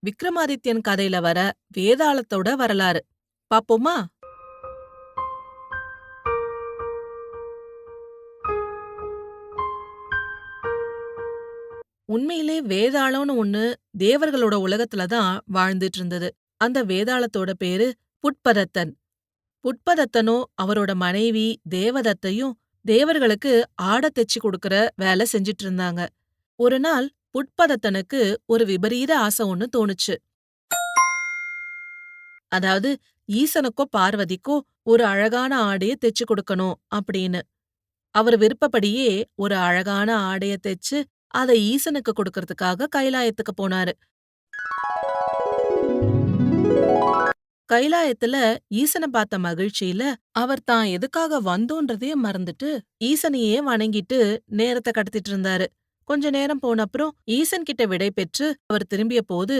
விக்ரமாதித்யன் கதையில வர வேதாளத்தோட வரலாறு பாப்போமா? உண்மையிலே வேதாளம்னு ஒண்ணு தேவர்களோட உலகத்துல தான் வாழ்ந்துட்டு இருந்தது. அந்த வேதாளத்தோட பேரு புட்பதத்தன். புட்பதத்தனும் அவரோட மனைவி தேவதத்தையும் தேவர்களுக்கு ஆடை தெச்சு கொடுக்கற வேலை செஞ்சிட்டு இருந்தாங்க. ஒரு நாள் புட்பதத்தனுக்கு ஒரு விபரீத ஆசை ஒண்ணு தோணுச்சு. அதாவது ஈசனுக்கோ பார்வதிக்கோ ஒரு அழகான ஆடைய தெச்சு கொடுக்கணும் அப்படின்னு. அவர் விருப்பப்படியே ஒரு அழகான ஆடைய தெச்சு அத ஈசனுக்கு கொடுக்கறதுக்காக கைலாயத்துக்கு போனாரு. கைலாயத்துல ஈசன பார்த்த மகிழ்ச்சியில அவர் தான் எதுக்காக வந்தோன்றதையே மறந்துட்டு ஈசனையே வணங்கிட்டு நேரத்தை கடத்திட்டு இருந்தாரு. கொஞ்ச நேரம் போன அப்புறம் ஈசன் கிட்ட விடை பெற்று அவர் திரும்பிய போது